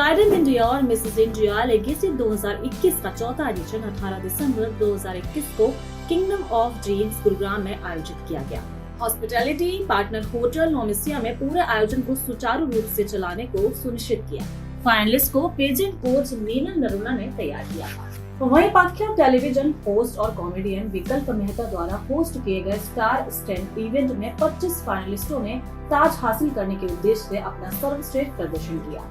डायडम India और Mrs India legacy 2021 का चौथा एडिशन 18 दिसंबर 2021 को किंगडम ऑफ ड्रीम्स गुरुग्राम में आयोजित किया गया। हॉस्पिटैलिटी पार्टनर होटल नोमिसिया में पूरे आयोजन को सुचारू रूप से चलाने को सुनिश्चित किया। फाइनलिस्ट को पेजेंट कोच मीनल नरूला ने तैयार किया। वहीं पाख्या टेलीविजन होस्ट और कॉमेडियन विकल्प मेहता द्वारा होस्ट किए गए स्टार स्टैंड इवेंट में 25 फाइनलिस्टों ने ताज हासिल करने के उद्देश्य से अपना सर्वश्रेष्ठ प्रदर्शन किया।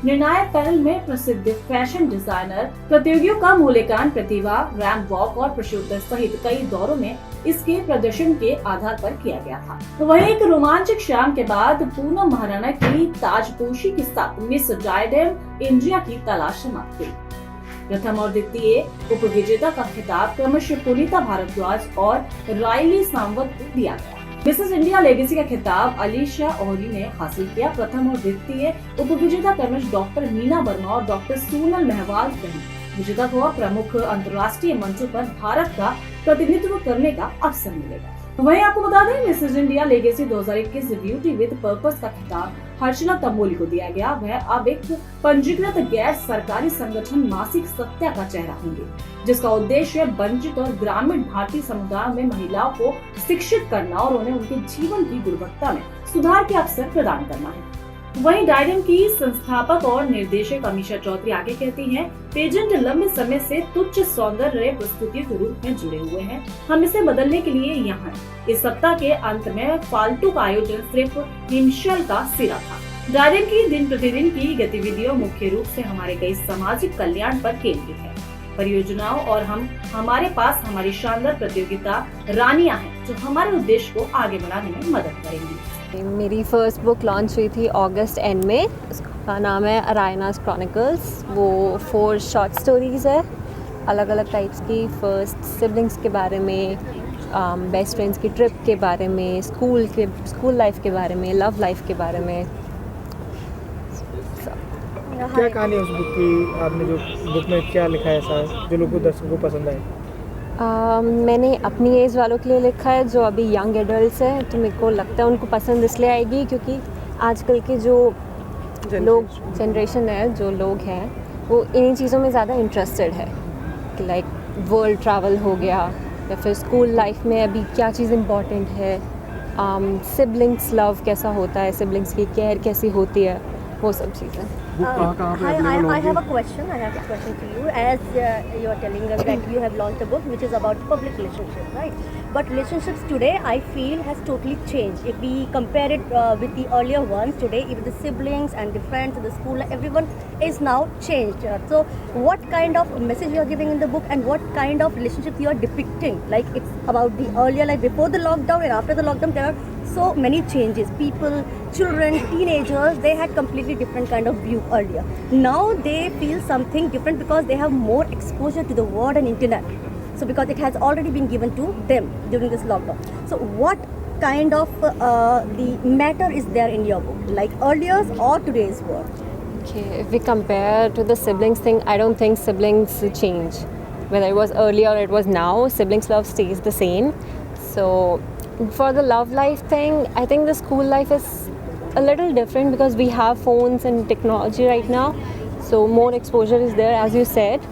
निर्णायक पैनल में प्रसिद्ध फैशन डिजाइनर, प्रतियोगियों का मूल्यांकन, प्रतिभा, रैंप वॉक और प्रश्नोत्तर सहित कई दौरों में इसके प्रदर्शन के आधार पर किया गया था। वहीं एक रोमांचक शाम के बाद पूनम महाराणा की ताजपोशी के साथ मिस डायडम इंडिया की तलाश समाप्त हुई। प्रथम और द्वितीय उपविजेता का खिताब क्रमशः पुनीता भारद्वाज और राइली सांवत को दिया गया। मिसेस इंडिया लेगेसी का खिताब अलीशा ओहरी ने हासिल किया। प्रथम और द्वितीय उपविजेता क्रमशः डॉक्टर मीना वर्मा और डॉक्टर सोनल महवाल रही। विजेता को प्रमुख अंतर्राष्ट्रीय मंचों पर भारत का प्रतिनिधित्व करने का अवसर मिलेगा। वहीं आपको बता दें, Mrs India legacy 2021 beauty with purpose का खिताब हर्षला तंबोली को दिया गया। वह अब एक पंजीकृत गैर सरकारी संगठन मासिक सत्या का चेहरा होंगे, जिसका उद्देश्य वंचित और ग्रामीण भारतीय समुदाय में महिलाओं को शिक्षित करना और उन्हें उनके जीवन की गुणवत्ता में सुधार के अवसर प्रदान करना है। वहीं डायडम की संस्थापक और निर्देशक अमीषा चौधरी आगे कहती हैं, पेजेंट लंबे समय से तुच्छ सौंदर्य प्रस्तुतियों के रूप में जुड़े हुए हैं। हम इसे बदलने के लिए यहाँ हैं। इस सप्ताह के अंत में फालतू का आयोजन सिर्फ हिमशल का सिरा था। डायडम की दिन प्रतिदिन की गतिविधियों मुख्य रूप से हमारे कई सामाजिक कल्याण पर केंद्रित है। परियोजनाओं और हमारे पास हमारी शानदार प्रतियोगिता रानियां हैं, जो हमारे उद्देश्य को आगे बढ़ाने में मदद करेंगी। मेरी फर्स्ट बुक लॉन्च हुई थी अगस्त एंड में। उसका नाम है अरायनास क्रॉनिकल्स। वो 4 शॉर्ट स्टोरीज़ है, अलग अलग टाइप्स की। फर्स्ट सिबलिंग्स के बारे में, बेस्ट फ्रेंड्स की ट्रिप के बारे में, स्कूल लाइफ के बारे में, लव लाइफ के बारे में। क्या कहानी है उस बुक की? आपने जो बुक में क्या लिखा है ऐसा जो लोगों को, दर्शकों को पसंद आए? मैंने अपनी एज वालों के लिए लिखा है जो अभी यंग एडल्ट्स हैं, तो मेरे को लगता है उनको पसंद इसलिए आएगी क्योंकि आजकल के जो जनरेशन है, जो लोग हैं, वो इन्हीं चीज़ों में ज़्यादा इंटरेस्टेड है कि लाइक वर्ल्ड ट्रैवल हो गया या फिर स्कूल लाइफ में अभी क्या चीज़ इम्पॉर्टेंट है, सिबलिंग्स लव कैसा होता है, सिबलिंग्स की केयर कैसी होती है, वो सब चीज़ें। I have a question. I have a question to you. As you are telling us that you have launched a book which is about public relationships, right? But relationships today, I feel, has totally changed. If we compare it with the earlier ones, today, even the siblings and the friends in the school, everyone is now changed. So, what kind of message you are giving in the book, and what kind of relationships you are depicting? Like it's about the earlier, like before the lockdown and after the lockdown, there are so many changes. People, children, teenagers, they had completely different kind of view earlier. Now they feel something different because they have more exposure to the world and internet. So because it has already been given to them during this lockdown. So what kind of the matter is there in your book, like earlier's or today's world? Okay, if we compare to the siblings thing, I don't think siblings change. Whether it was earlier or it was now, siblings love stays the same. So for the love life thing, I think the school life is a little different because we have phones and technology right now. So more exposure is there, as you said.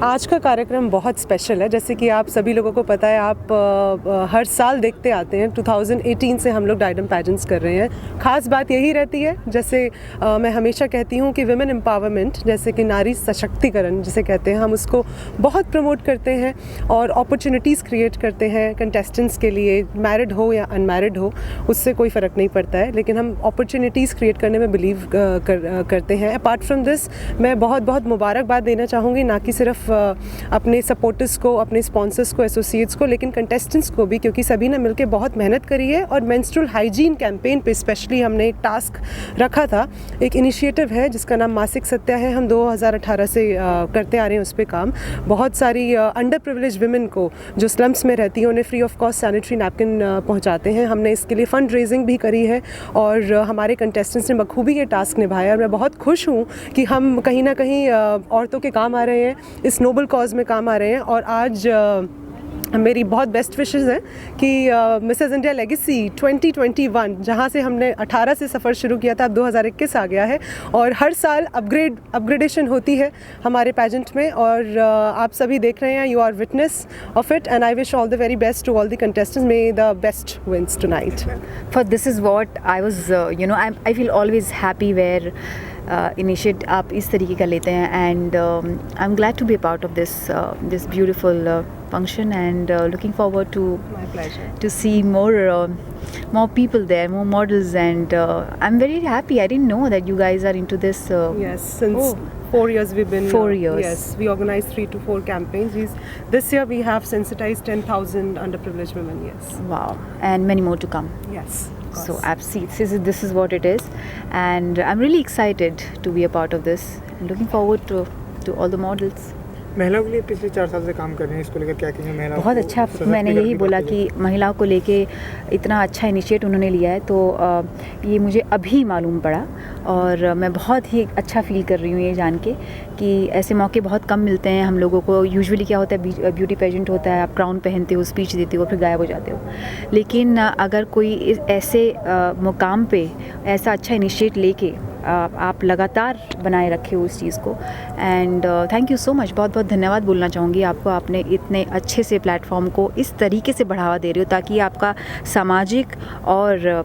आज का कार्यक्रम बहुत special है। जैसे कि आप सभी लोगों को पता है, आप हर साल देखते आते हैं। 2018 से हम लोग डायडम पैजेंट्स कर रहे हैं। ख़ास बात यही रहती है, जैसे मैं हमेशा कहती हूँ कि विमेन एम्पावरमेंट, जैसे कि नारी सशक्तिकरण जिसे कहते हैं, हम उसको बहुत प्रमोट करते हैं और अपॉर्चुनिटीज़ क्रिएट करते हैं कंटेस्टेंट्स के लिए। मैरिड हो या अनमैरिड हो, उससे कोई फ़र्क नहीं पड़ता है, लेकिन हम अपॉर्चुनिटीज़ क्रिएट करने में बिलीव करते हैं। अपार्ट फ्रॉम दिस, मैं बहुत बहुत मुबारकबाद देना चाहूँगी, ना कि सिर्फ अपने सपोर्टर्स को, अपने स्पॉन्सर्स को, एसोसिएट्स को, लेकिन कंटेस्टेंट्स को भी, क्योंकि सभी ने मिलकर बहुत मेहनत करी है। और मेंस्ट्रुअल हाइजीन कैंपेन पे स्पेशली हमने एक टास्क रखा था। एक इनिशिएटिव है जिसका नाम मासिक सत्या है। हम 2018 से करते आ रहे हैं उस पर काम। बहुत सारी अंडर प्रिविलेज विमेन को जो स्लम्स में रहती हैं, उन्हें free of cost sanitary napkin पहुँचाते हैं। हमने इसके लिए फ़ंड रेजिंग भी करी है और हमारे कंटेस्टेंट्स ने बखूबी ये टास्क निभाया। और मैं बहुत खुश हूँ कि हम कहीं ना कहीं औरतों के काम आ रहे हैं, इस नोबल कॉज में काम आ रहे हैं। और आज मेरी बहुत बेस्ट विशेस हैं कि मिसेस इंडिया लेगेसी 2021 जहां से हमने 18 से सफ़र शुरू किया था, अब 2021 आ गया है और हर साल अपग्रेडेशन होती है हमारे पेजेंट में और आप सभी देख रहे हैं, you are witness of it and I wish all the very best to all the contestants, may the best wins tonight. For this is what I was, I feel always happy where initiate आप इस तरीके का लेते हैं and I'm glad to be a part of this beautiful function and looking forward to My pleasure. to see more people there, more models and I'm very happy. I didn't know that you guys are into this. Yes, since 4 years we've been. 4 years. Yes, we organize 3 to 4 campaigns. This year we have sensitized 10,000 underprivileged women. Yes. Wow, and many more to come. Yes. of So course. I've seen this is what it is, and I'm really excited to be a part of this. And looking forward to all the models. महिलाओं के लिए पिछले 4 साल से काम कर रहे हैं, इसको लेकर क्या कहेंगे महिलाओं बहुत को अच्छा. सशक्तिकरण मैंने यही की बोला बात कि करें। महिलाओं को लेके इतना अच्छा इनिशिएट उन्होंने लिया है, तो ये मुझे अभी मालूम पड़ा और मैं बहुत ही अच्छा फील कर रही हूँ ये जान के कि ऐसे मौके बहुत कम मिलते हैं हम लोगों को. यूजुअली क्या होता है, ब्यूटी पेजेंट होता है, आप क्राउन पहनते हो, स्पीच देते हो, फिर गायब हो जाते हो. लेकिन अगर कोई ऐसे मुकाम पे ऐसा अच्छा इनिशिएट लेके आप लगातार बनाए रखे हो उस चीज़ को, and thank you so much. बहुत बहुत धन्यवाद बोलना चाहूँगी आपको. आपने इतने अच्छे से प्लेटफॉर्म को इस तरीके से बढ़ावा दे रहे हो ताकि आपका सामाजिक और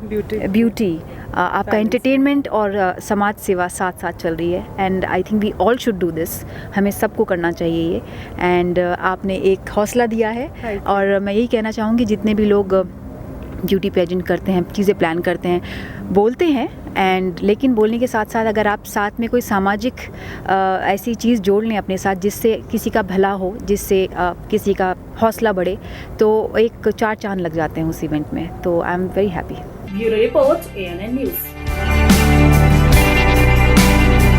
ब्यूटी आपका एंटरटेनमेंट और समाज सेवा साथ साथ चल रही है. And I think we all should do this. हमें सबको करना चाहिए ये. एंड आपने एक हौसला दिया है और मैं यही कहना चाहूँगी जितने भी लोग ब्यूटी पेजेंट करते हैं, चीज़ें प्लान करते हैं, बोलते हैं एंड लेकिन बोलने के साथ साथ अगर आप साथ में कोई सामाजिक ऐसी चीज़ जोड़ लें अपने साथ जिससे किसी का भला हो, जिससे किसी का हौसला बढ़े, तो एक 4 चांद लग जाते हैं उस इवेंट में. तो I am very happy. Bureau report ANN news.